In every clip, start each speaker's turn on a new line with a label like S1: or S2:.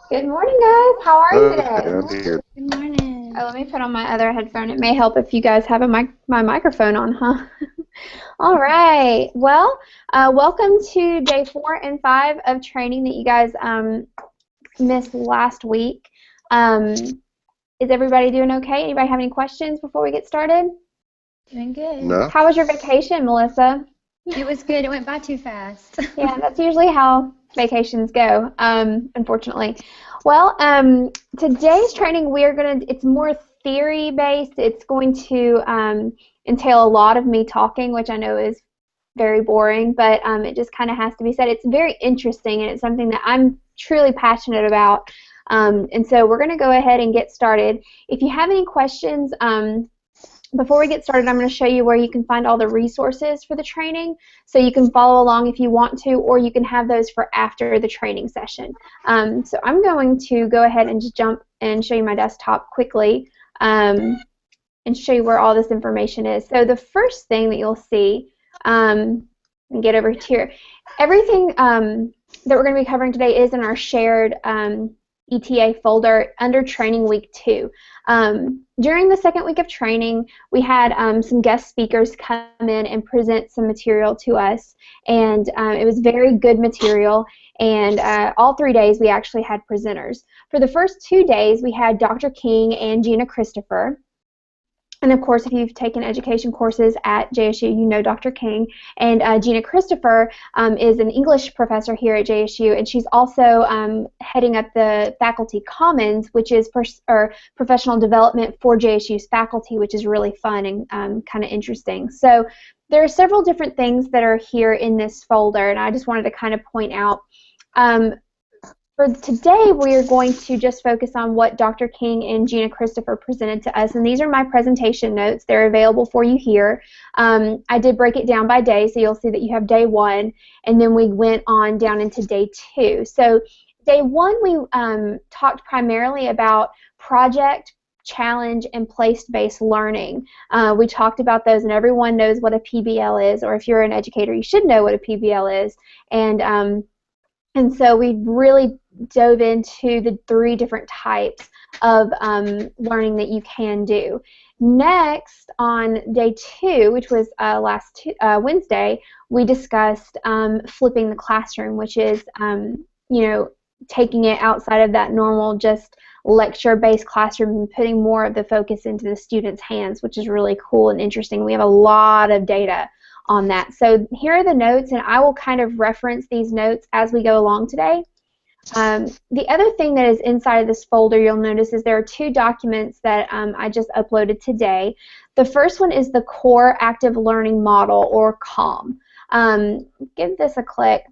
S1: Good morning, guys. How are you
S2: Okay,
S1: today?
S2: I'm here.
S3: Good morning.
S1: Oh, let me put on my other headphone. It may help if you guys have my microphone on, huh? All right. Well, welcome to day 4 and 5 of training that you guys missed last week. Is everybody doing okay? Anybody have any questions before we get started?
S3: Doing good.
S2: No?
S1: How was your vacation, Melissa?
S3: It was good. It went by too fast.
S1: Yeah, that's usually how vacations go, unfortunately. Well, today's training, it's more theory-based. It's going to entail a lot of me talking, which I know is very boring, but it just kind of has to be said. It's very interesting, and it's something that I'm truly passionate about. And so we're going to go ahead and get started. If you have any questions, before we get started, I'm going to show you where you can find all the resources for the training, so you can follow along if you want to, or you can have those for after the training session. So I'm going to go ahead and just jump and show you my desktop quickly and show you where all this information is. So the first thing that you'll see, and get over here, everything that we're going to be covering today is in our shared ETA folder under Training Week 2. During the second week of training, we had some guest speakers come in and present some material to us, and it was very good material, and all 3 days we actually had presenters. For the first 2 days, we had Dr. King and Gina Christopher. And of course, if you've taken education courses at JSU, you know Dr. King. And Gina Christopher is an English professor here at JSU, and she's also heading up the Faculty Commons, which is professional development for JSU's faculty, which is really fun and kind of interesting. So there are several different things that are here in this folder, and I just wanted to kind of point out. For today, we are going to just focus on what Dr. King and Gina Christopher presented to us, and these are my presentation notes. They're available for you here. I did break it down by day, so you'll see that you have day 1, and then we went on down into day 2. So day 1, we talked primarily about project, challenge, and place-based learning. We talked about those, and everyone knows what a PBL is, or if you're an educator, you should know what a PBL is. And so we really dove into the 3 different types of learning that you can do. Next, on day 2, which was last Wednesday, we discussed flipping the classroom, which is, taking it outside of that normal just lecture-based classroom and putting more of the focus into the students' hands, which is really cool and interesting. We have a lot of data on that. So here are the notes, and I will kind of reference these notes as we go along today. The other thing that is inside of this folder, you'll notice, is there are 2 documents that I just uploaded today. The first one is the Core Active Learning Model, or CALM. Give this a click.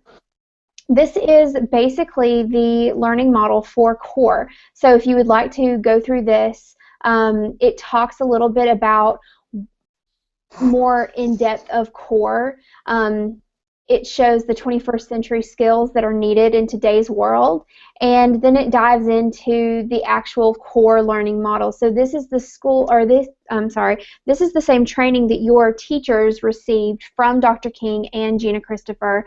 S1: This is basically the learning model for CORE. So if you would like to go through this, it talks a little bit about more in-depth of CORE. It shows the 21st century skills that are needed in today's world, and then it dives into the actual CORE learning model. So this is the this is the same training that your teachers received from Dr. King and Gina Christopher.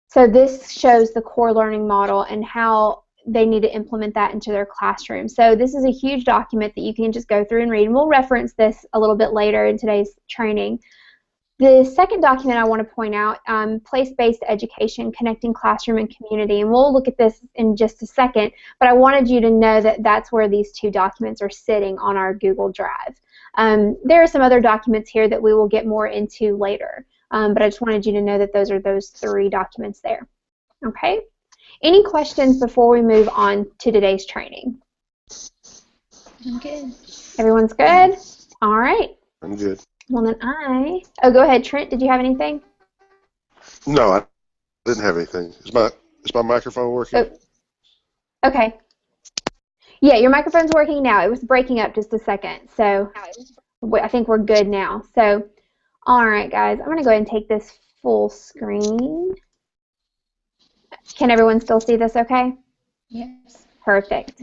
S1: So this shows the CORE learning model and how they need to implement that into their classroom. So this is a huge document that you can just go through and read, and we'll reference this a little bit later in today's training. The second document I want to point out, place-based education, connecting classroom and community, and we'll look at this in just a second, but I wanted you to know that that's where these 2 documents are sitting on our Google Drive. There are some other documents here that we will get more into later, but I just wanted you to know that those are those 3 documents there. Okay? Any questions before we move on to today's training?
S3: I'm good.
S1: Everyone's good? All right.
S2: I'm good.
S1: Well, then oh, go ahead, Trent. Did you have anything?
S2: No, I didn't have anything. Is my microphone working?
S1: Oh, okay. Yeah, your microphone's working now. It was breaking up just a second, so I think we're good now. So, all right, guys, I'm going to go ahead and take this full screen. Can everyone still see this okay?
S3: Yes.
S1: Perfect.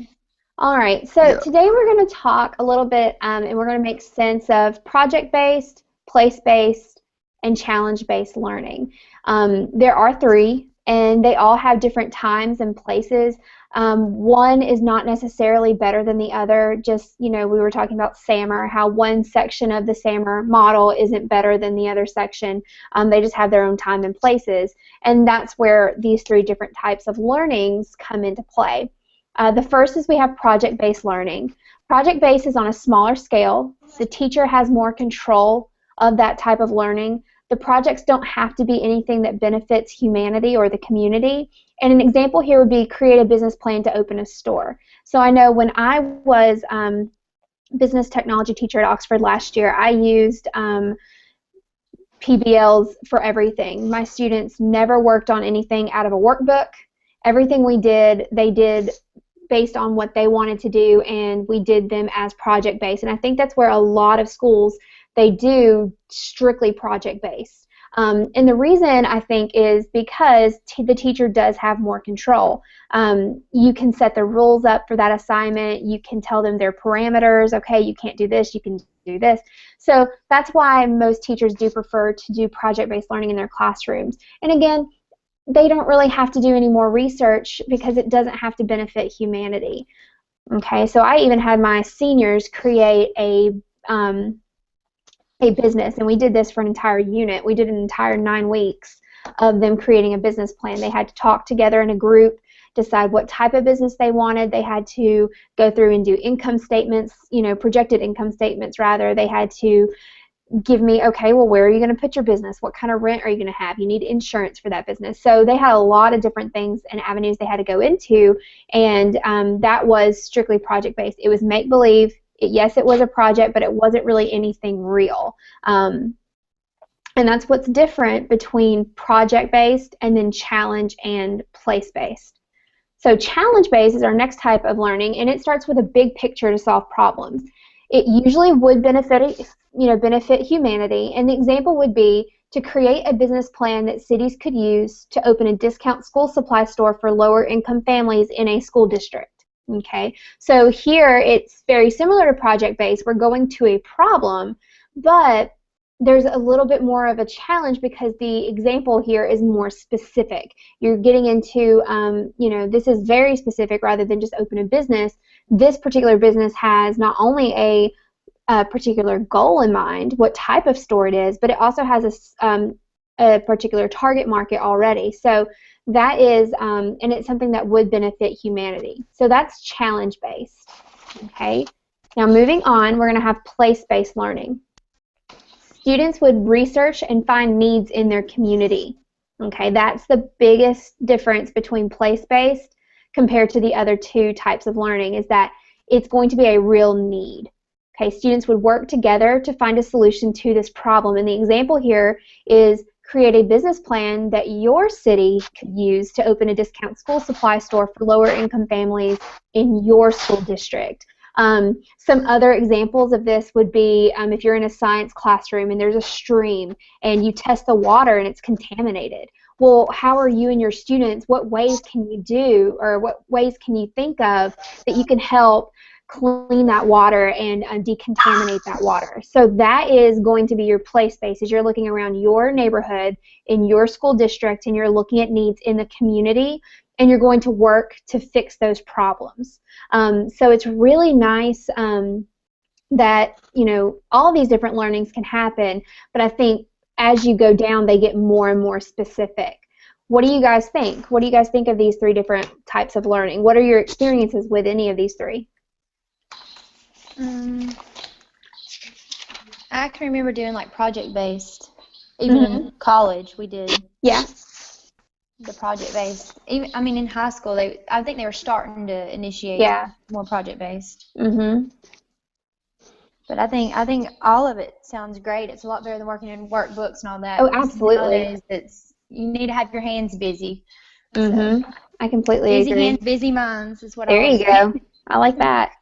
S1: All right, so today we're going to talk a little bit, and we're going to make sense of project-based, place-based, and challenge-based learning. There are 3 and they all have different times and places. One is not necessarily better than the other. Just, we were talking about SAMR, how one section of the SAMR model isn't better than the other section. They just have their own time and places, and that's where these 3 different types of learnings come into play. The first is we have project-based learning. Project-based is on a smaller scale. The teacher has more control of that type of learning. The projects don't have to be anything that benefits humanity or the community. And an example here would be create a business plan to open a store. So I know when I was business technology teacher at Oxford last year, I used PBLs for everything. My students never worked on anything out of a workbook. Everything we did, they did based on what they wanted to do, and we did them as project-based. And I think that's where a lot of schools, they do strictly project-based. And the reason, I think, is because the teacher does have more control. You can set the rules up for that assignment. You can tell them their parameters. Okay, you can't do this, you can do this. So that's why most teachers do prefer to do project-based learning in their classrooms. And again, they don't really have to do any more research because it doesn't have to benefit humanity. Okay, so I even had my seniors create a business, and we did this for an entire unit. We did an entire 9 weeks of them creating a business plan. They had to talk together in a group, decide what type of business they wanted. They had to go through and do income statements, projected income statements rather. They had to give me, okay, well, where are you going to put your business? What kind of rent are you going to have? You need insurance for that business. So they had a lot of different things and avenues they had to go into, and that was strictly project-based. It was make-believe. Yes, it was a project, but it wasn't really anything real. And that's what's different between project-based and then challenge and place-based. So challenge-based is our next type of learning, and it starts with a big picture to solve problems. It usually would benefit humanity, and the example would be to create a business plan that cities could use to open a discount school supply store for lower income families in a school district. Okay, so here it's very similar to project-based. We're going to a problem, but there's a little bit more of a challenge because the example here is more specific. You're getting into, this is very specific rather than just open a business. This particular business has not only a particular goal in mind, what type of store it is, but it also has a particular target market already. So that is, and it's something that would benefit humanity. So that's challenge-based. Okay. Now moving on, we're going to have place-based learning. Students would research and find needs in their community. Okay, that's the biggest difference between place-based compared to the other 2 types of learning, is that it's going to be a real need. Okay, students would work together to find a solution to this problem, and the example here is create a business plan that your city could use to open a discount school supply store for lower income families in your school district. Some other examples of this would be if you're in a science classroom and there's a stream and you test the water and it's contaminated. Well, how are you and your students, what ways can you do, or what ways can you think of that you can help clean that water and decontaminate that water? So that is going to be your place space, as you're looking around your neighborhood, in your school district, and you're looking at needs in the community, and you're going to work to fix those problems. So it's really nice that, all these different learnings can happen, but I think as you go down, they get more and more specific. What do you guys think? What do you guys think of these 3 different types of learning? What are your experiences with any of these 3?
S3: I can remember doing like project-based. Even in college, we did.
S1: Yeah.
S3: The project-based. Even, in high school, I think they were starting to initiate more project-based. But I think all of it sounds great. It's a lot better than working in workbooks and all that.
S1: Oh, absolutely.
S3: Nowadays, you need to have your hands busy.
S1: I completely agree.
S3: Busy hands, busy minds is what
S1: there
S3: I
S1: you go. I like that.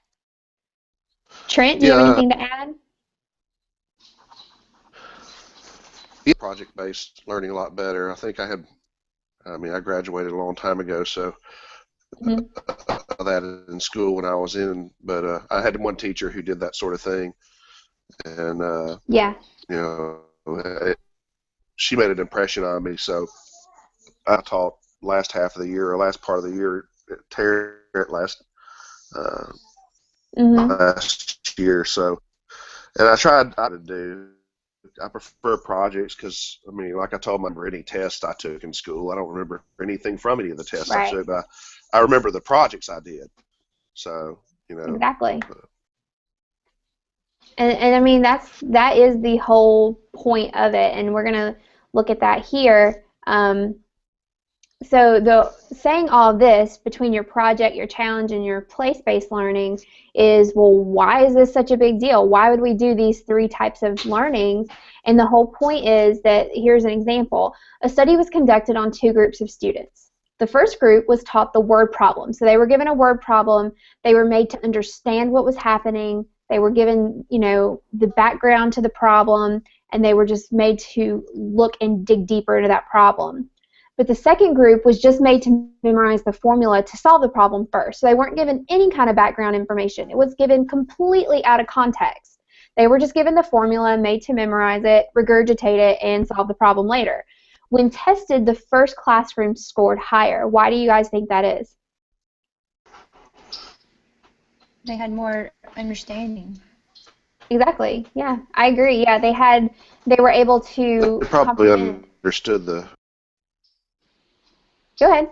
S1: Trent, do you have anything to add?
S2: Yeah, project-based learning a lot better. I think I graduated a long time ago, so that in school when I was in, but I had one teacher who did that sort of thing, and she made an impression on me, so I taught last half of the year or last part of the year. Terry last last year, so and I prefer projects because, I mean, like I told them, I remember any test I took in school. I don't remember anything from any of the tests I took, but I remember the projects I did. So, you know.
S1: Exactly. And I mean, that is the whole point of it, and we're going to look at that here. So saying all this between your project, your challenge, and your place-based learning is, well, why is this such a big deal? Why would we do these three types of learning? And the whole point is that, here's an example. A study was conducted on two groups of students. The first group was taught the word problem. So they were given a word problem. They were made to understand what was happening. They were given, you know, the background to the problem, and they were just made to look and dig deeper into that problem. But the second group was just made to memorize the formula to solve the problem first. So they weren't given any kind of background information. It was given completely out of context. They were just given the formula, made to memorize it, regurgitate it, and solve the problem later. When tested, the first classroom scored higher. Why do you guys think that is?
S3: They had more understanding.
S1: Exactly. Yeah, I agree. Yeah, they were able to
S2: They probably understood the.
S1: Go ahead.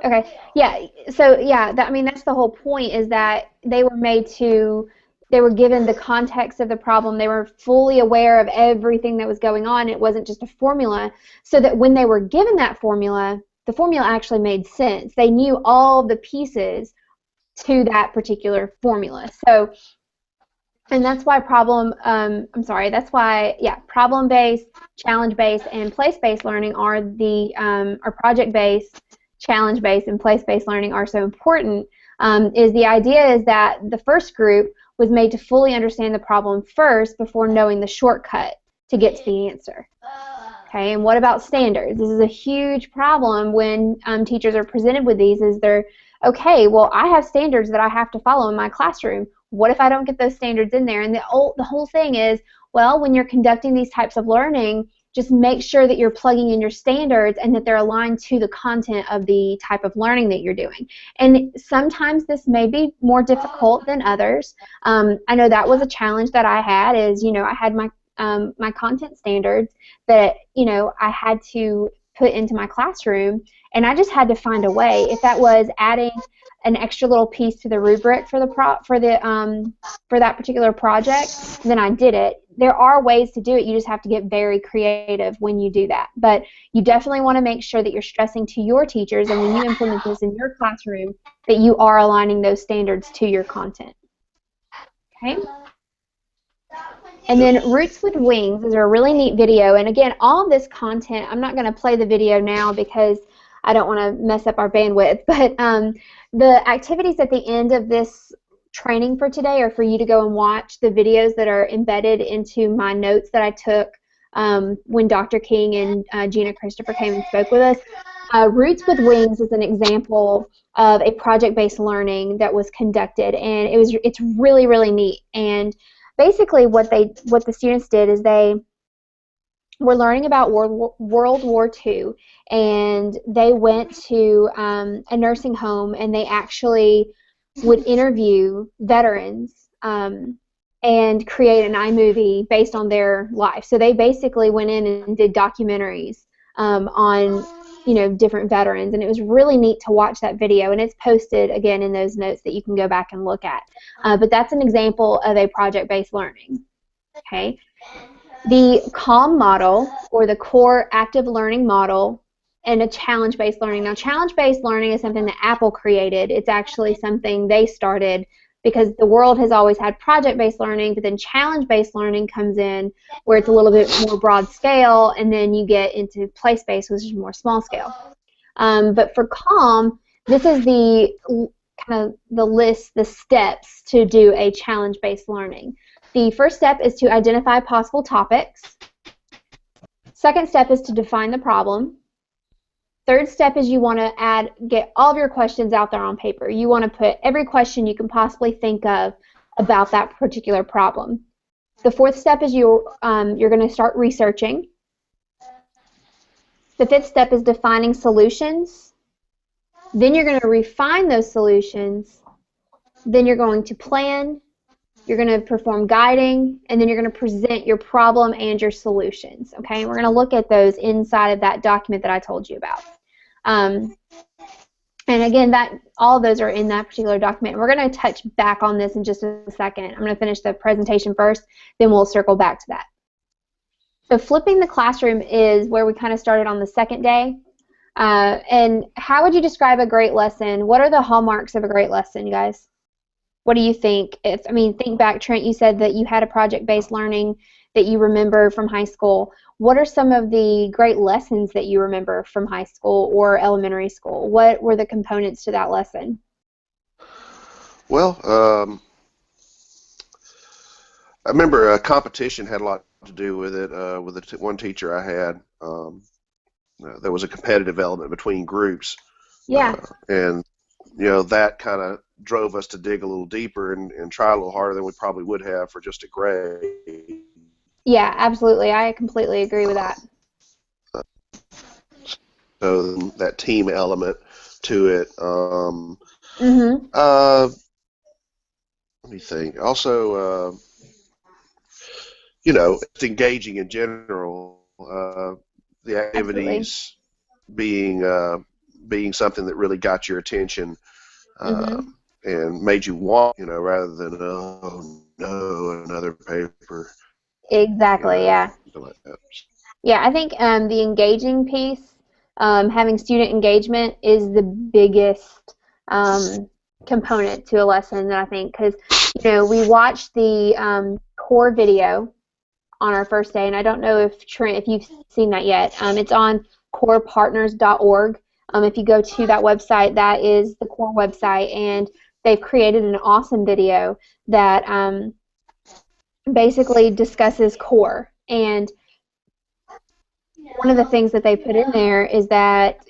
S1: Okay. Yeah. So yeah, I mean, that's the whole point, is that they were given the context of the problem. They were fully aware of everything that was going on. It wasn't just a formula. So that when they were given that formula, the formula actually made sense. They knew all the pieces to that particular formula. So, and that's why problem-based, challenge-based, and place-based learning are project-based, challenge-based, and place-based learning are so important. Is the idea is that the first group was made to fully understand the problem first before knowing the shortcut to get to the answer. Okay, and what about standards? This is a huge problem when teachers are presented with these. Okay, well, I have standards that I have to follow in my classroom. What if I don't get those standards in there? And the whole thing is, well, when you're conducting these types of learning, just make sure that you're plugging in your standards and that they're aligned to the content of the type of learning that you're doing. And sometimes this may be more difficult than others. I know that was a challenge that I had, is, you know, I had my content standards that, you know, I had to put into my classroom, and I just had to find a way. If that was adding an extra little piece to the rubric for that particular project, then I did it. There are ways to do it. You just have to get very creative when you do that. But you definitely want to make sure that you're stressing to your teachers, and when you implement this in your classroom, that you are aligning those standards to your content. Okay? And then Roots with Wings is a really neat video. And again, all of this content, I'm not going to play the video now because I don't want to mess up our bandwidth, but the activities at the end of this training for today are for you to go and watch the videos that are embedded into my notes that I took when Dr. King and Gina Christopher came and spoke with us. Roots with Wings is an example of a project-based learning that was conducted, and it's really, really neat. And basically what the students did is they were learning about World War II, and they went to a nursing home, and they actually would interview veterans and create an iMovie based on their life. So they basically went in and did documentaries on, you know, different veterans, and it was really neat to watch that video, and it's posted again in those notes that you can go back and look at. But that's an example of a project-based learning. Okay. The CALM model, or the core active learning model, and a challenge-based learning. Now, challenge-based learning is something that Apple created. It's actually something they started because the world has always had project-based learning, but then challenge-based learning comes in where it's a little bit more broad scale, and then you get into place-based, which is more small scale. But for CALM, this is the steps to do a challenge-based learning. The first step is to identify possible topics. Second step is to define the problem. Third step is you want to get all of your questions out there on paper. You want to put every question you can possibly think of about that particular problem. The fourth step is you're going to start researching. The fifth step is defining solutions. Then you're going to refine those solutions. Then you're going to plan. You're going to perform guiding, and then you're going to present your problem and your solutions. Okay, and we're going to look at those inside of that document that I told you about. And again, all of those are in that particular document. We're going to touch back on this in just a second. I'm going to finish the presentation first, then we'll circle back to that. So flipping the classroom is where we kind of started on the second day. And how would you describe a great lesson? What are the hallmarks of a great lesson, guys? What do you think? Think back, Trent, you said that you had a project-based learning that you remember from high school. What are some of the great lessons that you remember from high school or elementary school? What were the components to that lesson?
S2: Well, I remember competition had a lot to do with it. With the one teacher I had, there was a competitive element between groups.
S1: Yeah.
S2: And that kind of drove us to dig a little deeper and try a little harder than we probably would have for just a grade.
S1: Yeah, absolutely. I completely agree with that.
S2: So that team element to it. Let me think. Also, it's engaging in general. The activities being something that really got your attention. And made you want, rather than, oh no, another paper.
S1: Exactly, yeah.
S2: Like that.
S1: Yeah, I think the engaging piece, having student engagement is the biggest component to a lesson, I think, because, we watched the core video on our first day, and I don't know if, Trent, if you've seen that yet. It's on corepartners.org. If you go to that website, that is the core website, and they've created an awesome video that basically discusses core. And one of the things that they put in there is that,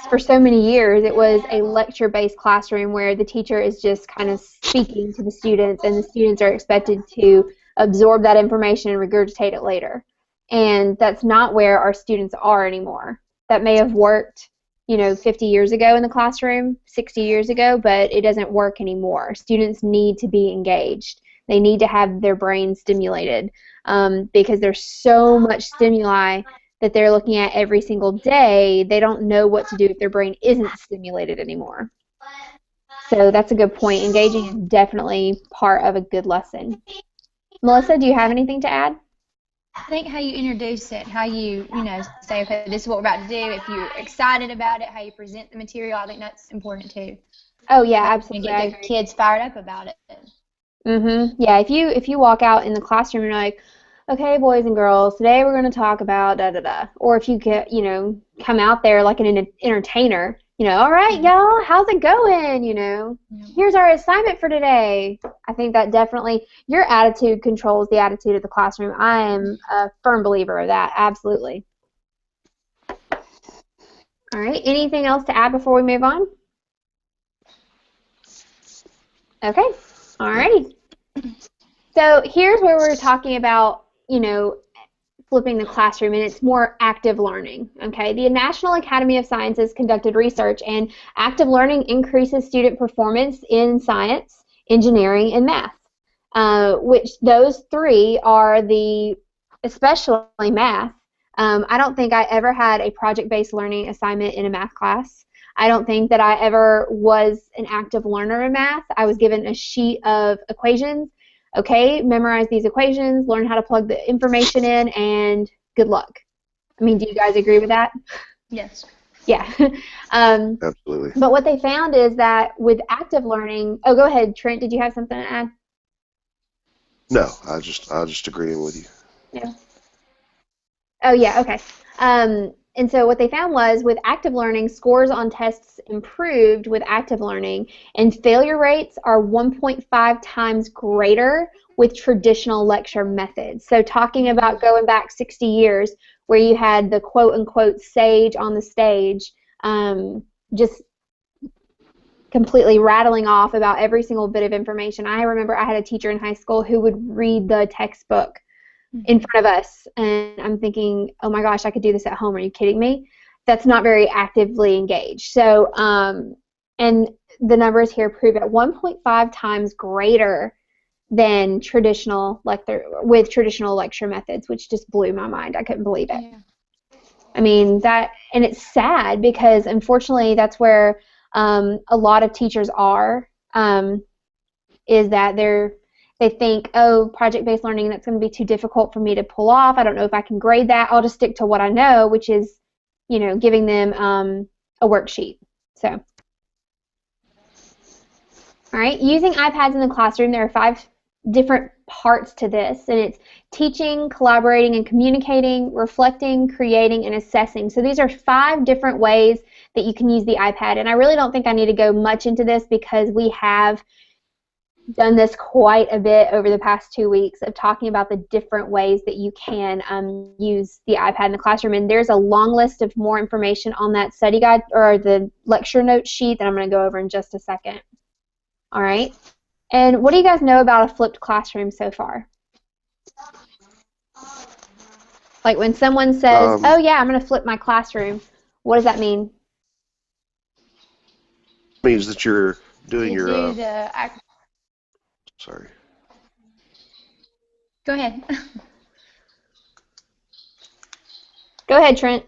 S1: for so many years, it was a lecture-based classroom where the teacher is just kind of speaking to the students, and the students are expected to absorb that information and regurgitate it later. And that's not where our students are anymore. That may have worked 50 years ago in the classroom, 60 years ago, but it doesn't work anymore. Students need to be engaged. They need to have their brain stimulated because there's so much stimuli that they're looking at every single day. They don't know what to do if their brain isn't stimulated anymore. So that's a good point. Engaging is definitely part of a good lesson. Melissa, do you have anything to add?
S3: I think how you introduce it, how you, say, okay, this is what we're about to do. If you're excited about it, how you present the material, I think that's important too.
S1: Oh yeah, absolutely.
S3: Get the kids fired up about it.
S1: Yeah, if you walk out in the classroom and you're like, okay, boys and girls, today we're going to talk about da da da, or if you get, come out there like an entertainer, all right, y'all, how's it going? Here's our assignment for today. I think that definitely, your attitude controls the attitude of the classroom. I am a firm believer of that, absolutely. All right, anything else to add before we move on? Okay, all righty. So here's where we're talking about, flipping the classroom, and it's more active learning. Okay, the National Academy of Sciences conducted research, and active learning increases student performance in science, engineering, and math. Which those three are especially math. I don't think I ever had a project-based learning assignment in a math class. I don't think that I ever was an active learner in math. I was given a sheet of equations. Okay, memorize these equations, learn how to plug the information in, and good luck. Do you guys agree with that?
S3: Yes.
S1: Yeah.
S2: Absolutely.
S1: But what they found is that with active learning, oh, go ahead, Trent, did you have something to add?
S2: No, I just agreeing with you.
S1: Yeah. Oh, yeah, okay. And so what they found was with active learning, scores on tests improved with active learning, and failure rates are 1.5 times greater with traditional lecture methods. So talking about going back 60 years where you had the quote-unquote sage on the stage, just completely rattling off about every single bit of information. I remember I had a teacher in high school who would read the textbook in front of us, and I'm thinking, oh my gosh, I could do this at home. Are you kidding me? That's not very actively engaged. So, and the numbers here prove it 1.5 times greater than traditional lecture methods, which just blew my mind. I couldn't believe it.
S3: Yeah.
S1: I mean, and it's sad because unfortunately that's where a lot of teachers are, is that they think, oh, project-based learning, that's going to be too difficult for me to pull off. I don't know if I can grade that. I'll just stick to what I know, which is, giving them a worksheet. So, all right, using iPads in the classroom, there are 5 different parts to this, and it's teaching, collaborating and communicating, reflecting, creating, and assessing. So these are 5 different ways that you can use the iPad, and I really don't think I need to go much into this because we have done this quite a bit over the past 2 weeks of talking about the different ways that you can use the iPad in the classroom, and there's a long list of more information on that study guide or the lecture note sheet that I'm going to go over in just a second. All right. And what do you guys know about a flipped classroom so far? Like when someone says, oh yeah, I'm going to flip my classroom, what does that mean?
S2: Means that you're doing sorry.
S3: Go ahead.
S1: Go ahead, Trent.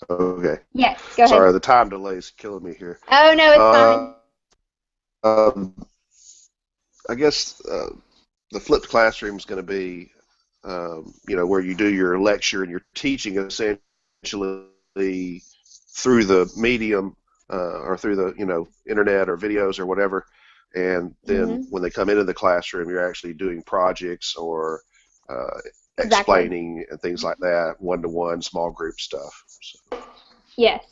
S2: Okay.
S1: Yes, go ahead.
S2: Sorry, the time delay is killing me here.
S1: Oh, no, it's fine.
S2: I guess the flipped classroom is going to be, where you do your lecture and you're teaching essentially through the medium or through the, internet or videos or whatever. And then when they come into the classroom, you're actually doing projects or explaining and things like that, one-to-one, small group stuff. So.
S1: Yes,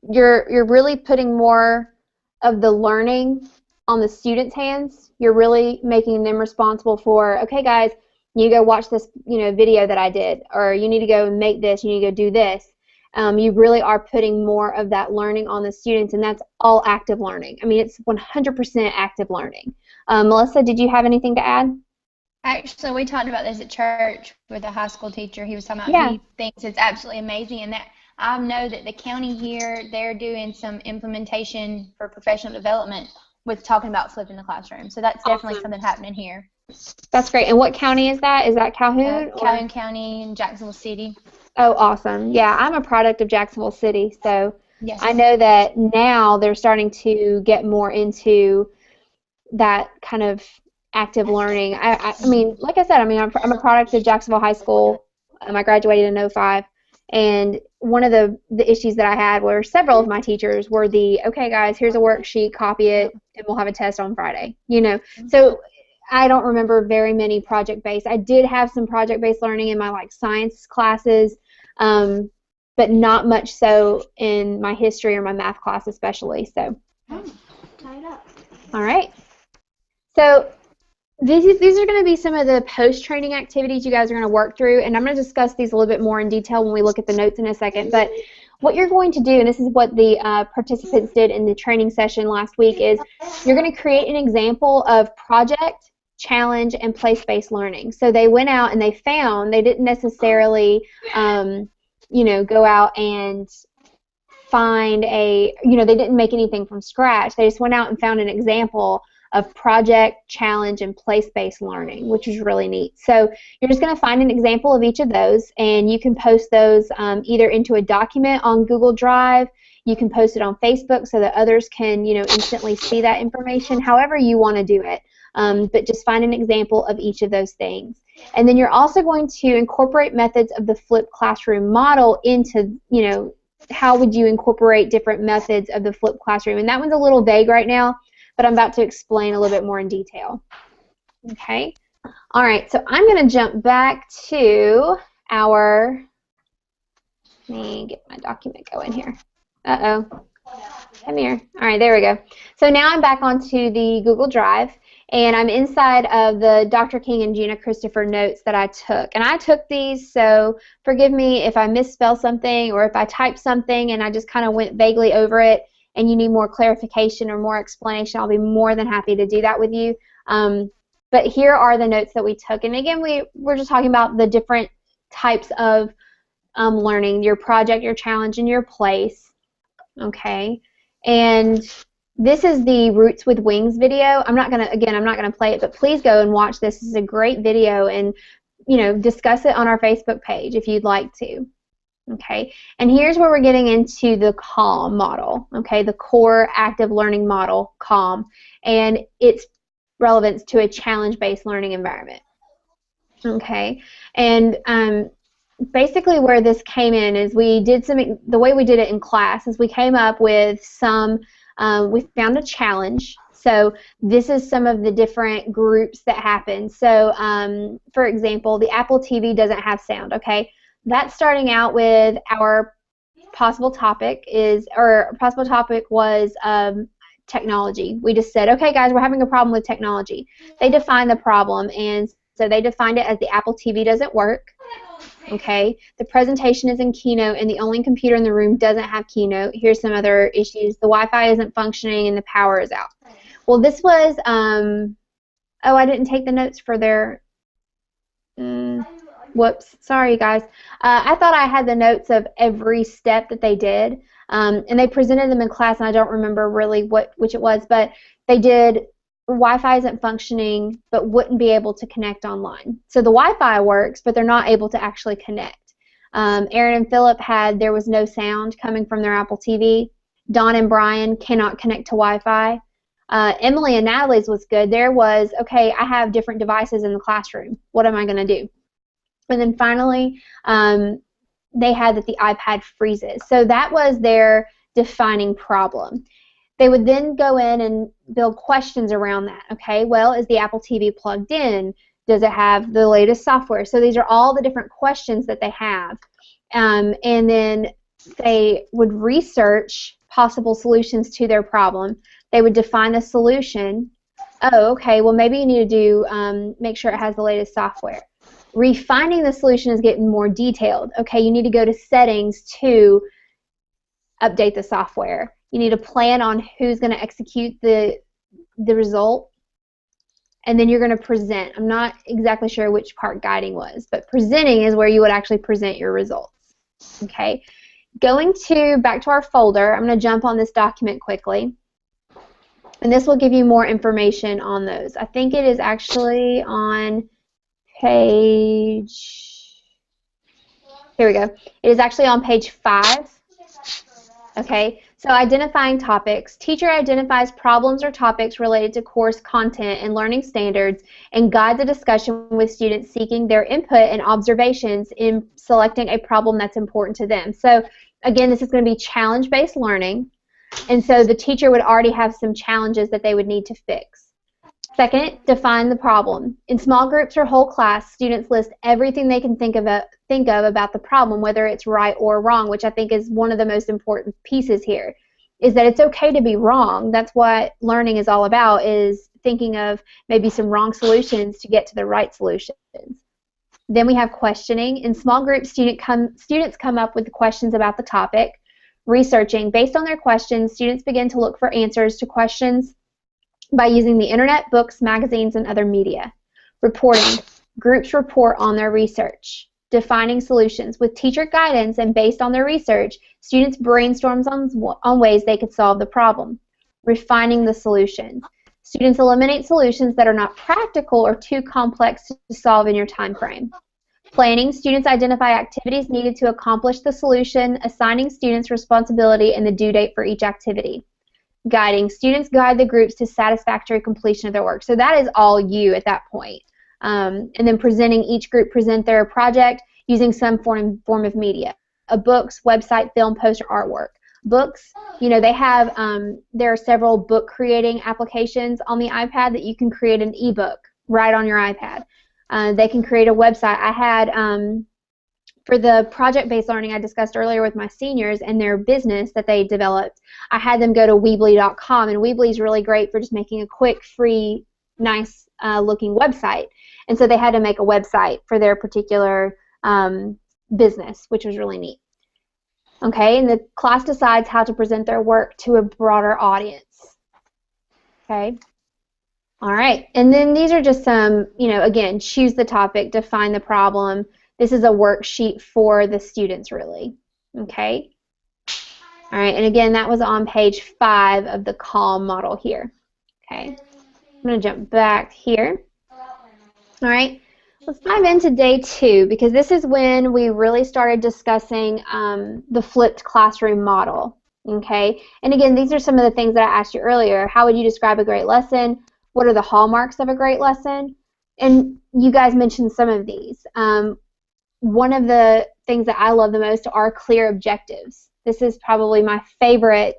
S1: You're really putting more of the learning on the students' hands. You're really making them responsible for, okay, guys, you go watch this, video that I did, or you need to go make this, you need to go do this. You really are putting more of that learning on the students, and that's all active learning. I mean, it's 100% active learning. Melissa, did you have anything to add?
S3: Actually, we talked about this at church with a high school teacher. He was talking about he thinks it's absolutely amazing, and that I know that the county here, they're doing some implementation for professional development with talking about flipping the classroom. So that's definitely something happening here.
S1: That's great. And what county is that? Is that Calhoun?
S3: Calhoun County and Jacksonville City.
S1: Oh, awesome. Yeah, I'm a product of Jacksonville City, so
S3: yes.
S1: I know that now they're starting to get more into that kind of active learning. I mean, like I said, I'm a product of Jacksonville High School. I graduated in 2005, and one of the issues that I had were several of my teachers were okay, guys, here's a worksheet, copy it, and we'll have a test on Friday. So I don't remember very many project-based. I did have some project-based learning in my science classes, but not much so in my history or my math class especially. So, all right. So these are going to be some of the post-training activities you guys are going to work through, and I'm going to discuss these a little bit more in detail when we look at the notes in a second. But what you're going to do, and this is what the participants did in the training session last week, is you're going to create an example of project, challenge, and place-based learning. So they went out and they didn't necessarily, go out and find they didn't make anything from scratch. They just went out and found an example of project, challenge, and place-based learning, which is really neat. So you're just going to find an example of each of those, and you can post those either into a document on Google Drive. You can post it on Facebook so that others can, instantly see that information, however you want to do it. But just find an example of each of those things. And then you're also going to incorporate methods of the flipped classroom model into, how would you incorporate different methods of the flipped classroom. And that one's a little vague right now, but I'm about to explain a little bit more in detail. Okay? All right, so I'm going to jump back to let me get my document going here. Uh-oh. Come here. All right, there we go. So now I'm back onto the Google Drive, And I'm inside of the Dr. King and Gina Christopher notes that I took. And I took these, so forgive me if I misspell something or if I typed something and I just kind of went vaguely over it and you need more clarification or more explanation. I'll be more than happy to do that with you. But here are the notes that we took. And again, we're just talking about the different types of learning, your project, your challenge, and your place. Okay. And this is the Roots with Wings video. I'm not gonna play it, but please go and watch this. This is a great video, and discuss it on our Facebook page if you'd like to. Okay, and here's where we're getting into the CALM model. Okay, the Core Active Learning Model, CALM, and its relevance to a challenge-based learning environment. Okay, and basically where this came in is the way we did it in class is we came up with we found a challenge. So this is some of the different groups that happen. So for example, the Apple TV doesn't have sound. Okay, that's starting out with our possible topic was technology. We just said, okay guys, we're having a problem with technology. They defined the problem, and so they defined it as the Apple TV doesn't work. Okay, the presentation is in Keynote and the only computer in the room doesn't have Keynote. Here's some other issues. The Wi-Fi isn't functioning and the power is out. Well, this was, oh, I didn't take the notes for their, whoops, sorry guys. I thought I had the notes of every step that they did, and they presented them in class, and I don't remember really which it was, but they did Wi-Fi isn't functioning but wouldn't be able to connect online. So the Wi-Fi works, but they're not able to actually connect. Aaron and Philip there was no sound coming from their Apple TV. Don and Brian cannot connect to Wi-Fi. Emily and Natalie's was good. There was, okay, I have different devices in the classroom. What am I going to do? And then finally, they had that the iPad freezes. So that was their defining problem. They would then go in and build questions around that. Okay, well, is the Apple TV plugged in? Does it have the latest software? So these are all the different questions that they have. And then they would research possible solutions to their problem. They would define the solution. Oh, okay, well, maybe you need to make sure it has the latest software. Refining the solution is getting more detailed. Okay, you need to go to settings to update the software. You need to plan on who's going to execute the result, and then you're going to present. I'm not exactly sure which part guiding was, but presenting is where you would actually present your results. Okay, going back to our folder, I'm going to jump on this document quickly, and this will give you more information on those. I think it is actually on page, here we go. It is actually on page 5. Okay, so identifying topics. Teacher identifies problems or topics related to course content and learning standards and guides a discussion with students seeking their input and observations in selecting a problem that's important to them. So again, this is going to be challenge-based learning, and so the teacher would already have some challenges that they would need to fix. Second, define the problem. In small groups or whole class, students list everything they can think of about the problem, whether it's right or wrong, which I think is one of the most important pieces here, is that it's okay to be wrong. That's what learning is all about, is thinking of maybe some wrong solutions to get to the right solutions. Then we have questioning. In small groups, students come up with questions about the topic. Researching. Based on their questions, students begin to look for answers to questions by using the internet, books, magazines, and other media. Reporting. Groups report on their research. Defining solutions. With teacher guidance and based on their research, students brainstorm on ways they could solve the problem. Refining the solutions. Students eliminate solutions that are not practical or too complex to solve in your time frame. Planning. Students identify activities needed to accomplish the solution, assigning students responsibility and the due date for each activity. Guiding. Students guide the groups to satisfactory completion of their work. So that is all you at that point. And then presenting. Each group present their project using some form of media. A books, website, film, poster, artwork. Books, they have, there are several book creating applications on the iPad that you can create an ebook right on your iPad. They can create a website. I had, for the project-based learning I discussed earlier with my seniors and their business that they developed, I had them go to Weebly.com, and Weebly is really great for just making a quick, free nice looking website. And so they had to make a website for their particular business, which was really neat. Okay, and the class decides how to present their work to a broader audience. Okay. All right, and then these are just some, again, choose the topic, define the problem. This is a worksheet for the students, really. Okay. All right, and again, that was on page 5 of the CALM model here. Okay. I'm going to jump back here. All right, let's dive into day 2, because this is when we really started discussing the flipped classroom model. Okay, and again, these are some of the things that I asked you earlier. How would you describe a great lesson? What are the hallmarks of a great lesson? And you guys mentioned some of these. One of the things that I love the most are clear objectives. This is probably my favorite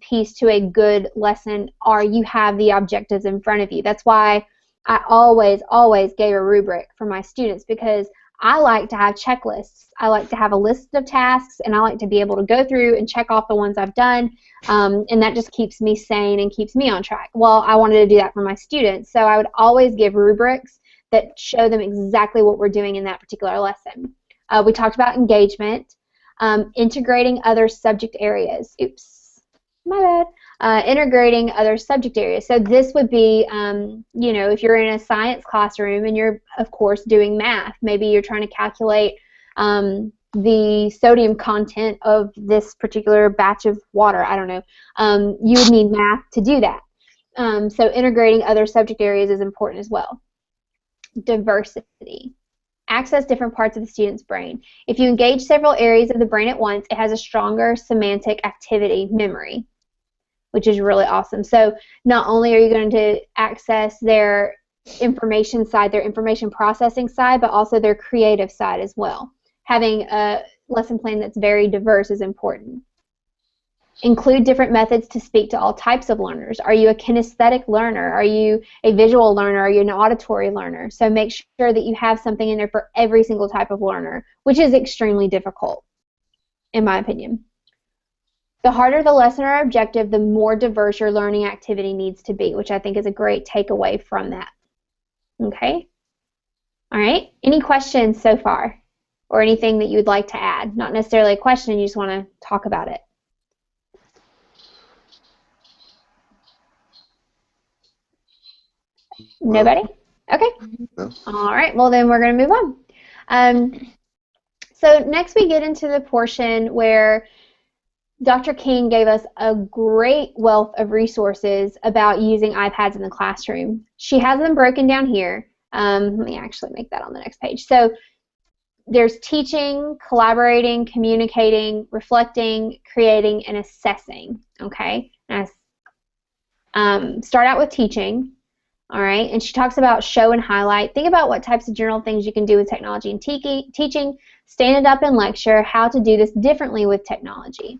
S1: piece to a good lesson, are you have the objectives in front of you. That's why I always gave a rubric for my students, because I like to have checklists. I like to have a list of tasks, and I like to be able to go through and check off the ones I've done, and that just keeps me sane and keeps me on track. Well, I wanted to do that for my students, so I would always give rubrics that show them exactly what we're doing in that particular lesson. We talked about engagement, integrating other subject areas. Oops, my bad. Integrating other subject areas. So this would be, if you're in a science classroom and you're, of course, doing math, maybe you're trying to calculate the sodium content of this particular batch of water. I don't know. You would need math to do that. So integrating other subject areas is important as well. Diversity. Access different parts of the student's brain. If you engage several areas of the brain at once, it has a stronger semantic activity memory, which is really awesome. So not only are you going to access their information side, their information processing side, but also their creative side as well. Having a lesson plan that's very diverse is important. Include different methods to speak to all types of learners. Are you a kinesthetic learner? Are you a visual learner? Are you an auditory learner? So make sure that you have something in there for every single type of learner, which is extremely difficult, in my opinion. The harder the lesson or objective, the more diverse your learning activity needs to be, which I think is a great takeaway from that. Okay? All right. Any questions so far? Or anything that you would like to add? Not necessarily a question, you just want to talk about it. Nobody? Okay.
S2: No.
S1: All right. Well, then we're going to move on. So next we get into the portion where Dr. King gave us a great wealth of resources about using iPads in the classroom. She has them broken down here. Let me actually make that on the next page. So there's teaching, collaborating, communicating, reflecting, creating, and assessing. Okay? Start out with teaching. All right, and she talks about show and highlight. Think about what types of general things you can do with technology and teaching. Stand it up and lecture how to do this differently with technology.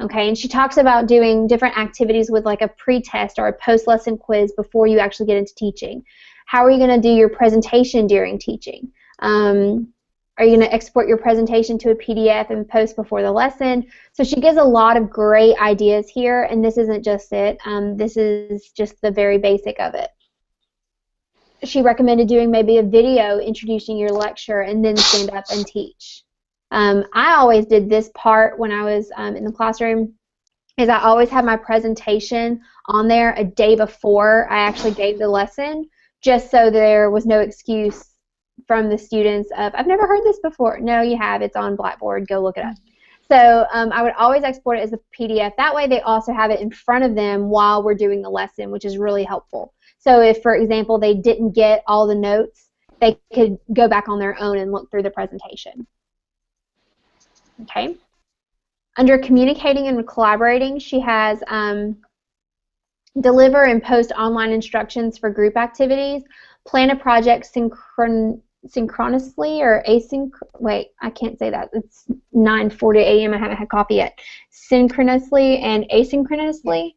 S1: Okay, and she talks about doing different activities with like a pre-test or a post-lesson quiz before you actually get into teaching. How are you going to do your presentation during teaching? Are you going to export your presentation to a PDF and post before the lesson? So she gives a lot of great ideas here, and this isn't just it. This is just the very basic of it. She recommended doing maybe a video introducing your lecture and then stand up and teach. I always did this part when I was in the classroom, is I always had my presentation on there a day before I actually gave the lesson, just so there was no excuse from the students of, I've never heard this before. No, you have. It's on Blackboard. Go look it up. So I would always export it as a PDF. That way they also have it in front of them while we're doing the lesson, which is really helpful. So if, for example, they didn't get all the notes, they could go back on their own and look through the presentation. Okay. Under communicating and collaborating, she has deliver and post online instructions for group activities, plan a project synchronously or wait, I can't say that. It's 9:40 a.m. I haven't had coffee yet. Synchronously and asynchronously.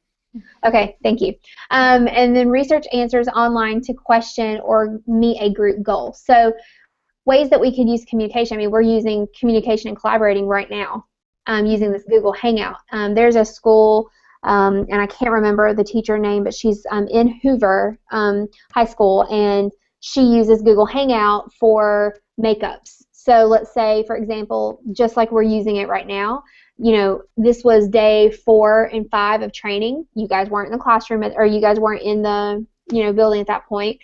S1: Okay, thank you. And then research answers online to question or meet a group goal. So ways that we could use communication. I mean, we're using communication and collaborating right now using this Google Hangout. There's a school and I can't remember the teacher name, but she's in Hoover High School, and she uses Google Hangout for makeups. So let's say, for example, just like we're using it right now, this was day 4 and 5 of training. You guys weren't in the classroom, or you guys weren't in the building at that point,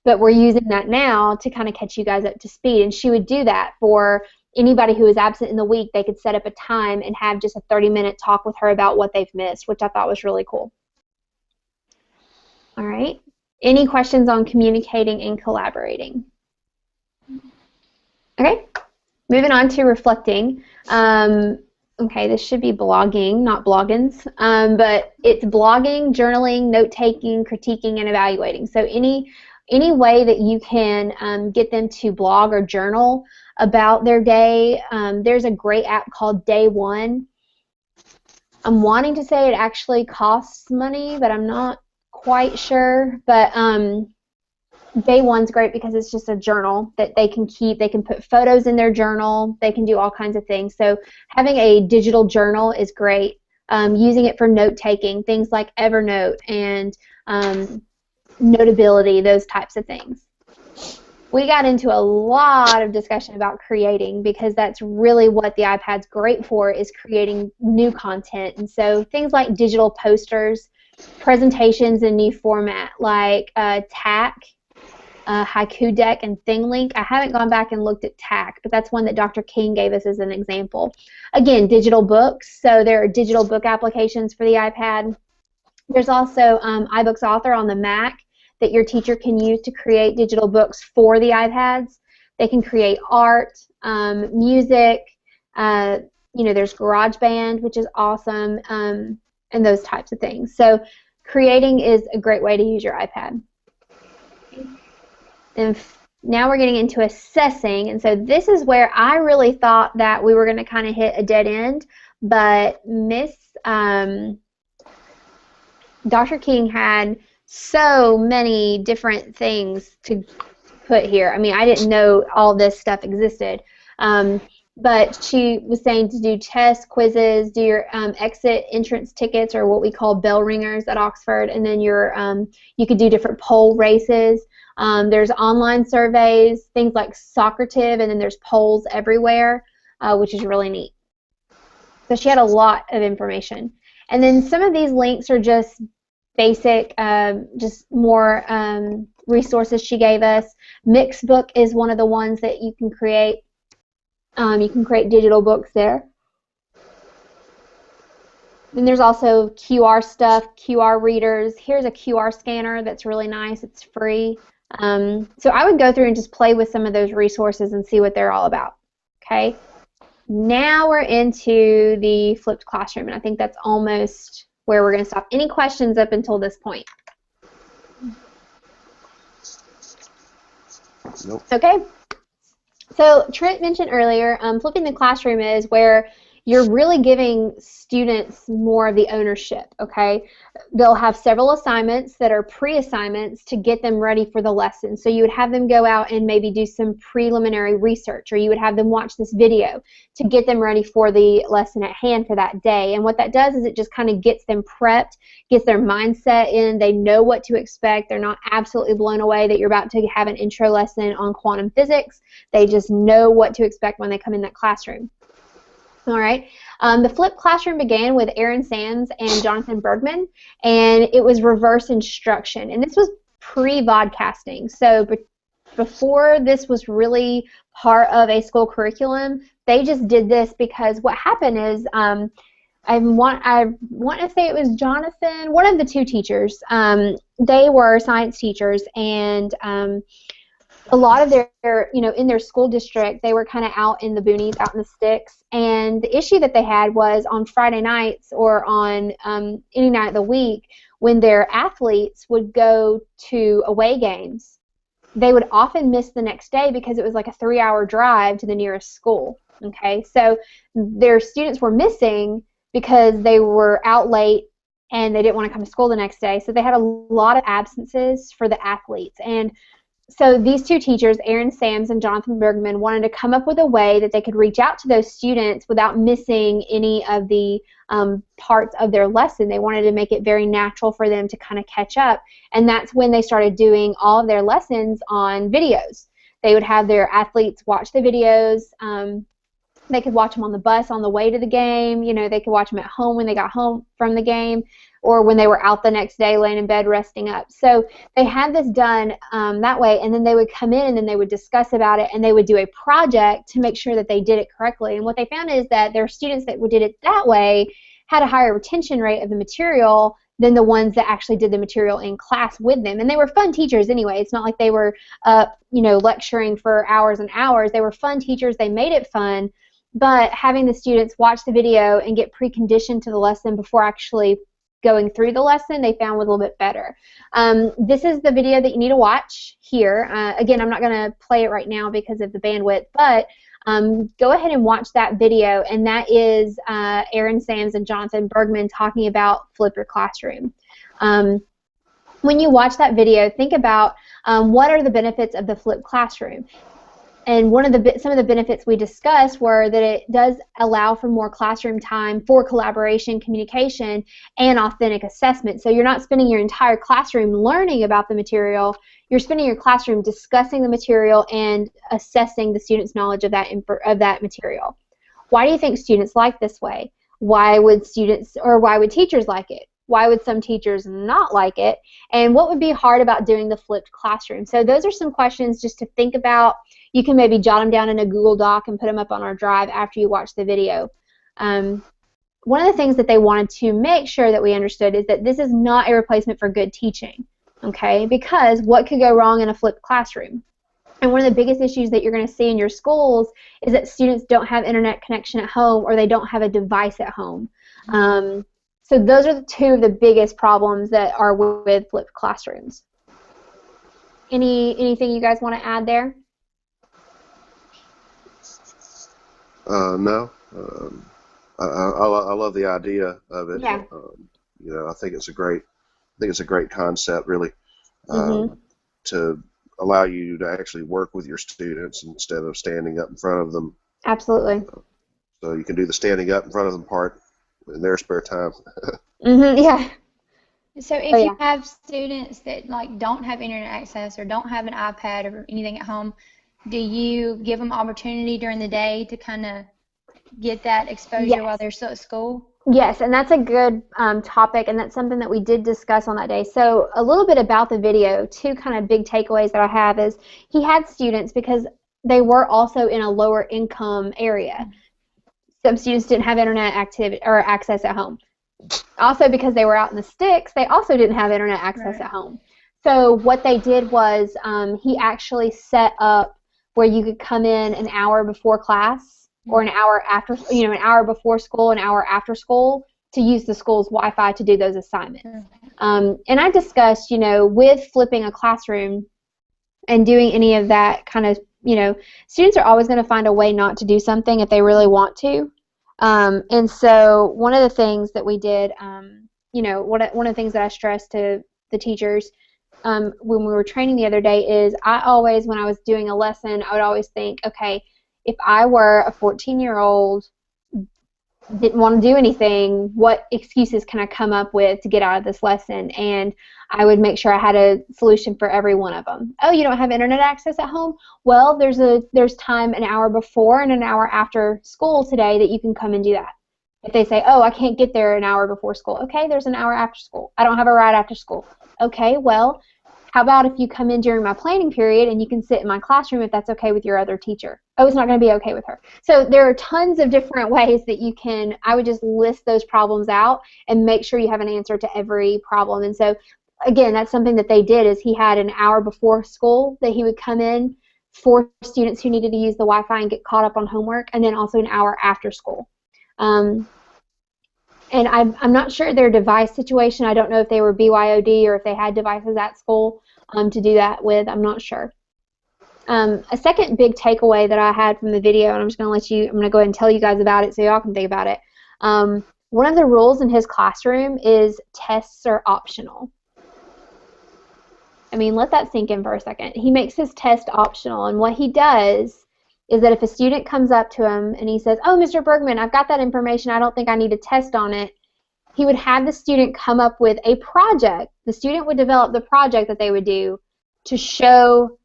S1: but we're using that now to kind of catch you guys up to speed. And she would do that for anybody who was absent in the week. They could set up a time and have just a 30-minute talk with her about what they've missed, which I thought was really cool. All right. Any questions on communicating and collaborating? Okay. Moving on to reflecting. Okay, this should be blogging, not bloggins, but it's blogging, journaling, note-taking, critiquing, and evaluating. So any way that you can get them to blog or journal about their day. There's a great app called Day One. I'm wanting to say it actually costs money, but I'm not quite sure. But Day One's great because it's just a journal that they can keep. They can put photos in their journal. They can do all kinds of things. So having a digital journal is great. Using it for note-taking, things like Evernote and Notability, those types of things. We got into a lot of discussion about creating because that's really what the iPad's great for, is creating new content. And so things like digital posters, presentations in new format like TAC, Haiku Deck, and ThingLink. I haven't gone back and looked at TAC, but that's one that Dr. King gave us as an example. Again, digital books, so there are digital book applications for the iPad. There's also iBooks Author on the Mac that your teacher can use to create digital books for the iPads. They can create art, music, there's GarageBand, which is awesome, and those types of things. So creating is a great way to use your iPad. And now we're getting into assessing, and so this is where I really thought that we were going to kind of hit a dead end, but Dr. King had so many different things to put here. I mean, I didn't know all this stuff existed, but she was saying to do tests, quizzes, do your exit entrance tickets, or what we call bell ringers at Oxford, and then you could do different poll races. There's online surveys, things like Socrative, and then there's polls everywhere, which is really neat. So she had a lot of information. And then some of these links are just basic, just more resources she gave us. Mixbook is one of the ones that you can create. You can create digital books there. Then there's also QR stuff, QR readers. Here's a QR scanner that's really nice. It's free. So I would go through and just play with some of those resources and see what they're all about. Okay. Now we're into the flipped classroom, and I think that's almost where we're going to stop. Any questions up until this point?
S2: Nope.
S1: Okay. So Trent mentioned earlier, flipping the classroom is where you're really giving students more of the ownership, okay? They'll have several assignments that are pre-assignments to get them ready for the lesson. So you would have them go out and maybe do some preliminary research, or you would have them watch this video to get them ready for the lesson at hand for that day. And what that does is it just kind of gets them prepped, gets their mindset in, they know what to expect, they're not absolutely blown away that you're about to have an intro lesson on quantum physics. They just know what to expect when they come in that classroom. All right. The flipped classroom began with Aaron Sands and Jonathan Bergman, and it was reverse instruction. And this was pre-vodcasting. So before this was really part of a school curriculum, they just did this because what happened is I want to say it was Jonathan, one of the two teachers. They were science teachers, and a lot of their, in their school district, they were kind of out in the boonies, out in the sticks, and the issue that they had was on Friday nights or on any night of the week when their athletes would go to away games, they would often miss the next day because it was like a 3-hour drive to the nearest school, okay? So their students were missing because they were out late and they didn't want to come to school the next day, so they had a lot of absences for the athletes, and So these two teachers, Aaron Sams and Jonathan Bergman, wanted to come up with a way that they could reach out to those students without missing any of the parts of their lesson. They wanted to make it very natural for them to kind of catch up, and that's when they started doing all of their lessons on videos. They would have their athletes watch the videos. They could watch them on the bus on the way to the game. You know, they could watch them at home when they got home from the game, or when they were out the next day laying in bed resting up. So they had this done that way, and then they would come in and then they would discuss about it, and they would do a project to make sure that they did it correctly. And what they found is that their students that did it that way had a higher retention rate of the material than the ones that actually did the material in class with them. And they were fun teachers anyway. It's not like they were lecturing for hours and hours. They were fun teachers. They made it fun. But having the students watch the video and get preconditioned to the lesson before actually going through the lesson, they found was a little bit better. This is the video that you need to watch here. Again, I'm not going to play it right now because of the bandwidth, but go ahead and watch that video, and that is Aaron Sams and Jonathan Bergman talking about Flip Your Classroom. When you watch that video, think about what are the benefits of the flipped classroom. And some of the benefits we discussed were that it does allow for more classroom time for collaboration, communication, and authentic assessment. So you're not spending your entire classroom learning about the material. You're spending your classroom discussing the material and assessing the students' knowledge of that material. Why do you think students like this way? Why would teachers like it? Why would some teachers not like it? And what would be hard about doing the flipped classroom? So those are some questions just to think about. You can maybe jot them down in a Google Doc and put them up on our drive after you watch the video. One of the things that they wanted to make sure that we understood is that this is not a replacement for good teaching, okay? Because what could go wrong in a flipped classroom? And one of the biggest issues that you're going to see in your schools is that students don't have internet connection at home, or they don't have a device at home. So those are two of the biggest problems that are with flipped classrooms. Anything you guys want to add there?
S2: No. I love the idea of it.
S1: Yeah.
S2: I think it's a great concept, really, to allow you to actually work with your students instead of standing up in front of them.
S1: Absolutely.
S2: So you can do the standing up in front of them part in their spare time.
S1: Yeah.
S3: So if you have students that don't have internet access or don't have an iPad or anything at home, do you give them opportunity during the day to kind of get that exposure while they're still at school?
S1: Yes, and that's a good topic, and that's something that we did discuss on that day. So a little bit about the video, two kind of big takeaways that I have is he had students because they were also in a lower income area. Some students didn't have internet activity or access at home. Also, because they were out in the sticks, they also didn't have internet access at home. So what they did was he actually set up where you could come in an hour before class or an hour after, an hour before school, an hour after school to use the school's Wi-Fi to do those assignments. And I discussed, with flipping a classroom and doing any of that kind of, students are always going to find a way not to do something if they really want to. And so one of the things that we did, one of the things that I stressed to the teachers when we were training the other day is I always, when I was doing a lesson, I would always think, okay, if I were a 14-year-old, didn't want to do anything, what excuses can I come up with to get out of this lesson? And I would make sure I had a solution for every one of them. Oh, you don't have internet access at home? Well, there's time an hour before and an hour after school today that you can come and do that. If they say, oh, I can't get there an hour before school. Okay, there's an hour after school. I don't have a ride after school. Okay, well, how about if you come in during my planning period and you can sit in my classroom if that's okay with your other teacher? Oh, it's not going to be okay with her. So there are tons of different ways that you can, I would just list those problems out and make sure you have an answer to every problem. And so, again, that's something that they did is he had an hour before school that he would come in for students who needed to use the Wi-Fi and get caught up on homework, and then also an hour after school. And I'm not sure their device situation. I don't know if they were BYOD or if they had devices at school to do that with. I'm not sure. A second big takeaway that I had from the video, and I'm going to go ahead and tell you guys about it so y'all can think about it. One of the rules in his classroom is tests are optional. I mean, let that sink in for a second. He makes his test optional, and what he does is that if a student comes up to him and he says, "Oh, Mr. Bergman, I've got that information. I don't think I need a test on it," he would have the student come up with a project. The student would develop the project that they would do to show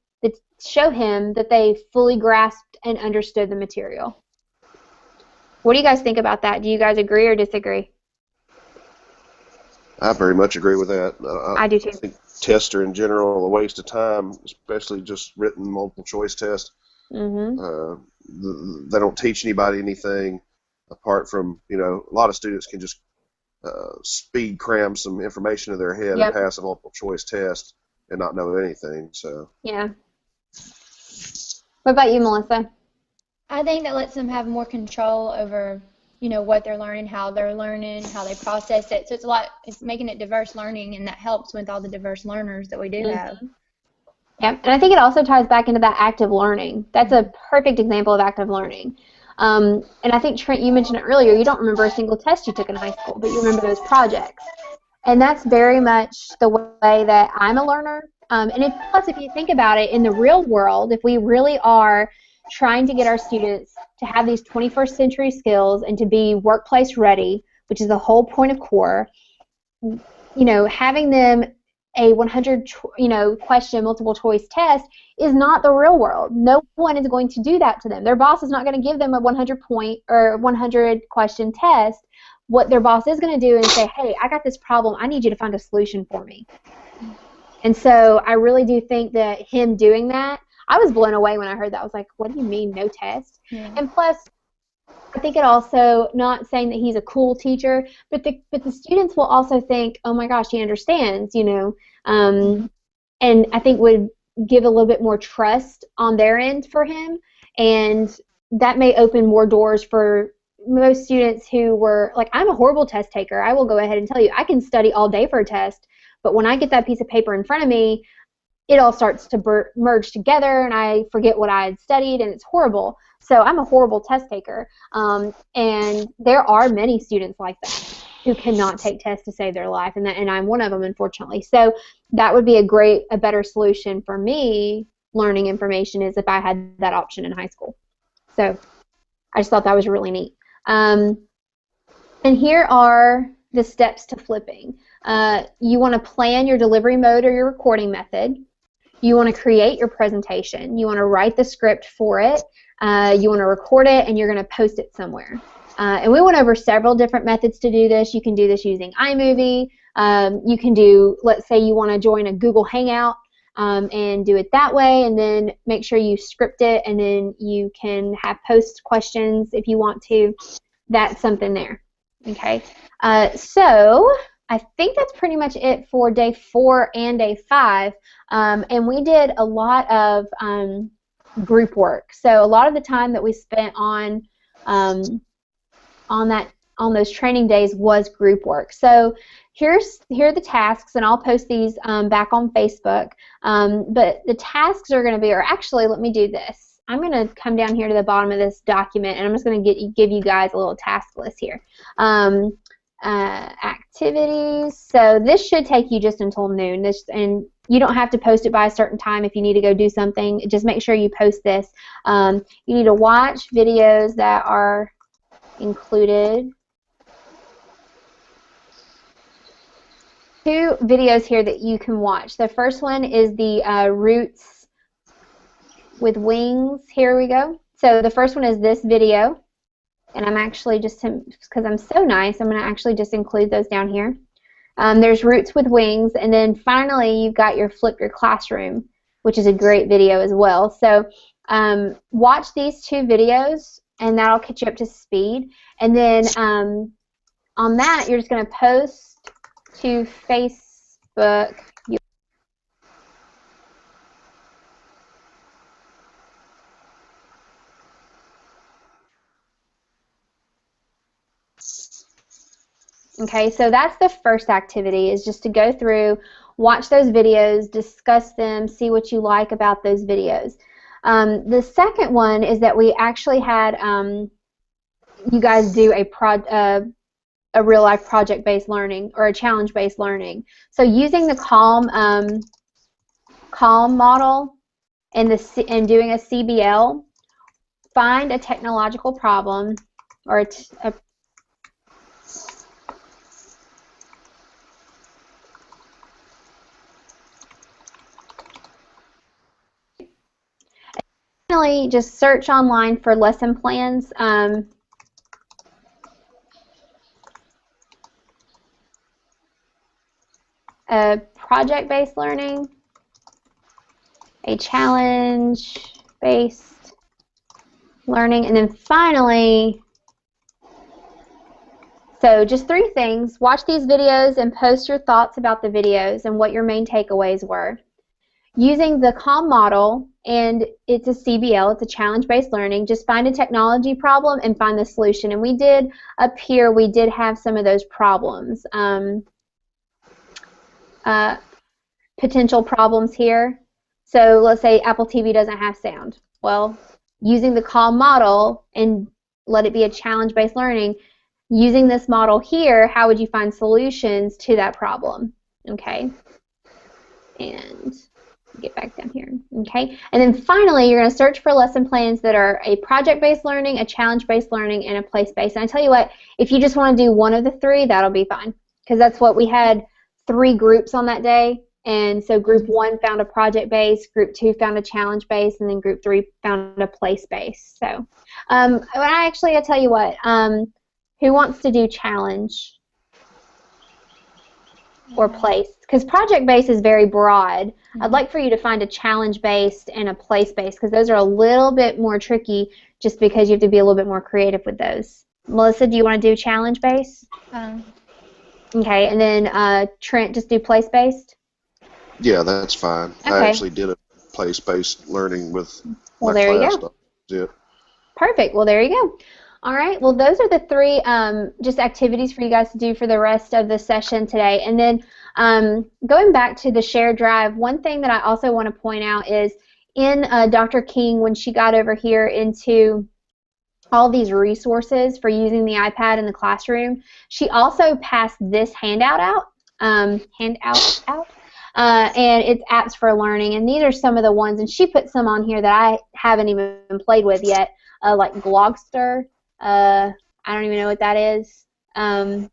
S1: him that they fully grasped and understood the material. What do you guys think about that? Do you guys agree or disagree?
S2: I very much agree with that.
S1: I do too.
S2: I think tests are in general a waste of time, especially just written multiple choice tests. They don't teach anybody anything apart from, a lot of students can just speed cram some information in their head and pass a multiple choice test and not know anything. So
S1: yeah. What about you, Melissa?
S3: I think that lets them have more control over, what they're learning, how they process it. So it's making it diverse learning, and that helps with all the diverse learners that we do have.
S1: Yep, and I think it also ties back into that active learning. That's a perfect example of active learning. And I think, Trent, you mentioned it earlier, you don't remember a single test you took in high school, but you remember those projects. And that's very much the way that I'm a learner. And plus, if you think about it, in the real world, if we really are trying to get our students to have these 21st century skills and to be workplace ready, which is the whole point of CORE, having them a 100 question multiple choice test is not the real world. No one is going to do that to them. Their boss is not going to give them a 100 point or 100 question test. What their boss is going to do is say, "Hey, I got this problem. I need you to find a solution for me." And so I really do think that him doing that, I was blown away when I heard that. I was like, what do you mean, no test? Yeah. And plus, I think it also, not saying that he's a cool teacher, but the students will also think, oh my gosh, he understands, and I think would give a little bit more trust on their end for him, and that may open more doors for most students who were, like, I'm a horrible test taker. I will go ahead and tell you, I can study all day for a test, but when I get that piece of paper in front of me, it all starts to merge together, and I forget what I had studied, and it's horrible. So I'm a horrible test taker, and there are many students like that who cannot take tests to save their life, and I'm one of them, unfortunately. So that would be a better solution for me learning information is if I had that option in high school. So I just thought that was really neat. And here are the steps to flipping. You want to plan your delivery mode or your recording method. You want to create your presentation. You want to write the script for it. You want to record it, and you're going to post it somewhere. And we went over several different methods to do this. You can do this using iMovie. You can do, let's say you want to join a Google Hangout and do it that way, and then make sure you script it, and then you can have post questions if you want to. That's something there. Okay. So I think that's pretty much it for day 4 and day 5. And we did a lot of group work. So a lot of the time that we spent on those training days was group work. So here are the tasks, and I'll post these back on Facebook. But the tasks are going to be, or actually, let me do this. I'm going to come down here to the bottom of this document, and I'm just going to give you guys a little task list here. Activities. So this should take you just until noon. And you don't have to post it by a certain time if you need to go do something. Just make sure you post this. You need to watch videos that are included. 2 videos here that you can watch. The first one is the Roots with Wings. Here we go. So the first one is this video. And I'm actually just, because I'm so nice, I'm going to actually just include those down here. There's Roots with Wings, and then finally you've got your Flip Your Classroom, which is a great video as well. So watch these 2 videos, and that'll catch you up to speed. And then on that, you're just going to post to Facebook. Okay, so that's the first activity, is just to go through, watch those videos, discuss them, see what you like about those videos. The second one is that we actually had you guys do a real-life project-based learning or a challenge-based learning. So using the Calm CALM model and doing a CBL, find a technological problem or finally just search online for lesson plans. A project-based learning, a challenge-based learning, and then finally, so just 3 things. Watch these videos and post your thoughts about the videos and what your main takeaways were. Using the CALM model, and it's a CBL, it's a challenge-based learning, just find a technology problem and find the solution. And we did, up here, we did have some of those problems. Potential problems here. So let's say Apple TV doesn't have sound. Well, using the CALM model and let it be a challenge-based learning, using this model here, how would you find solutions to that problem? Okay. And get back down here. Okay. And then finally, you're going to search for lesson plans that are a project-based learning, a challenge-based learning, and a place-based. And I tell you what, if you just want to do one of the 3, that'll be fine. Because that's what we had, 3 groups on that day. And so group 1 found a project-based, group 2 found a challenge-based, and then group 3 found a place-based. So I tell you what, who wants to do challenge or place? Because project-based is very broad. I'd like for you to find a challenge-based and a place-based, because those are a little bit more tricky just because you have to be a little bit more creative with those. Melissa, do you want to do challenge-based? Okay, and then Trent, just do place-based?
S2: Yeah, that's fine.
S1: Okay.
S2: I actually did a place-based learning with my
S1: there
S2: class.
S1: You go.
S2: Yeah.
S1: Perfect. Well, there you go. All right. Well, those are the 3 just activities for you guys to do for the rest of the session today. And then going back to the shared drive, one thing that I also want to point out is in Dr. King, when she got over here into all these resources for using the iPad in the classroom, she also passed this handout out. And it's apps for learning, and these are some of the ones, and she put some on here that I haven't even played with yet, like Glogster. I don't even know what that is. So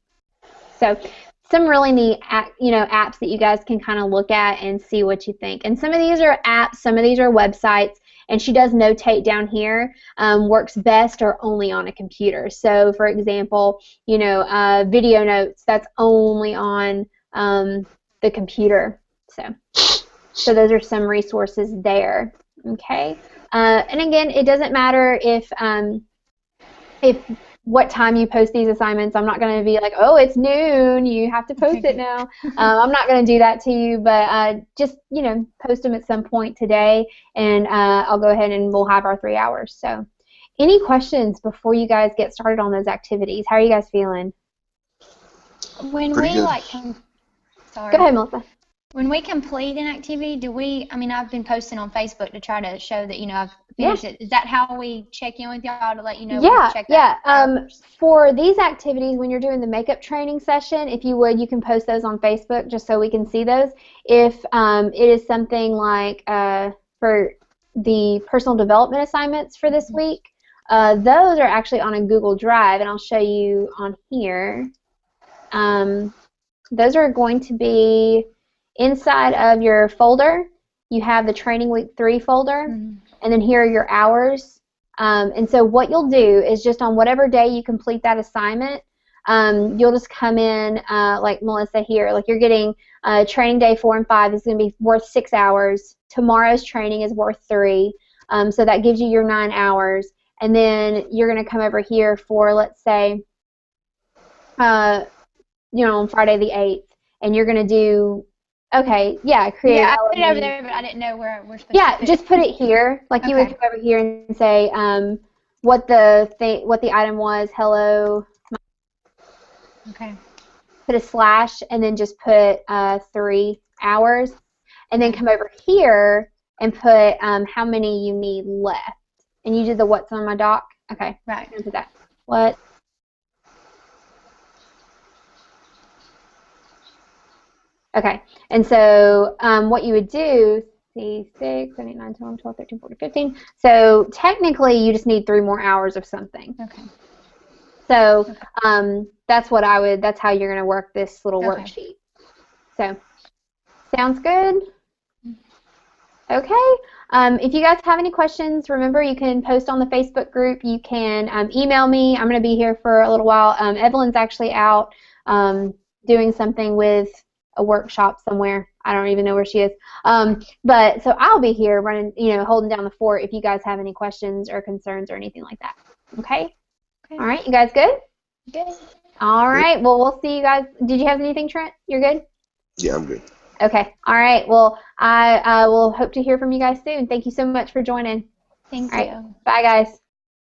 S1: some really neat apps that you guys can kind of look at and see what you think. And some of these are apps, some of these are websites, and she does notate down here, works best or only on a computer. So for example, video notes, that's only on the computer. So those are some resources there. Okay. And again, it doesn't matter if what time you post these assignments. I'm not going to be like, oh, it's noon, you have to post it now. I'm not going to do that to you, but just post them at some point today, and I'll go ahead and we'll have our 3 hours. So any questions before you guys get started on those activities? How are you guys feeling?
S3: When
S2: Pretty good.
S3: Sorry.
S1: Go ahead, Melissa.
S3: When we complete an activity, I've been posting on Facebook to try to show that, I've finished it. Is that how we check in with y'all to let you know we've checked out?
S1: For these activities, when you're doing the makeup training session, if you would, you can post those on Facebook just so we can see those. If it is something like for the personal development assignments for this week, those are actually on a Google Drive, and I'll show you on here. Those are going to be inside of your folder. You have the Training Week 3 folder, and then here are your hours. And so what you'll do is just on whatever day you complete that assignment, you'll just come in like Melissa here, like you're getting training day 4 and 5 is going to be worth 6 hours. Tomorrow's training is worth 3. So that gives you your 9 hours. And then you're going to come over here for, let's say, on Friday the 8th, and you're going to do, create.
S3: Yeah, I put it over there, but I didn't know where we're supposed to put it.
S1: Just put it here. Like you would come over here and say what the item was. Hello.
S3: Okay.
S1: Put a slash and then just put 3 hours, and then come over here and put how many you need left. And you did the what's on my doc. Okay.
S3: Right.
S1: I'm gonna put that. What? Okay, and so what you would do, see, 6, 7, 8, 9, 10, 11, 12, 13, 14, 15. So technically, you just need 3 more hours of something.
S3: Okay.
S1: So that's how you're going to work this little worksheet. So, sounds good? Okay. If you guys have any questions, remember you can post on the Facebook group. You can email me. I'm going to be here for a little while. Evelyn's actually out doing something with a workshop somewhere. I don't even know where she is. But so I'll be here running, holding down the fort if you guys have any questions or concerns or anything like that. Okay? All right. You guys good?
S3: Good.
S1: All right. Well, we'll see you guys. Did you have anything, Trent? You're good?
S2: Yeah, I'm good.
S1: Okay. All right. Well, I will hope to hear from you guys soon. Thank you so much for joining.
S3: Thank
S1: All right.
S3: you.
S1: Bye, guys.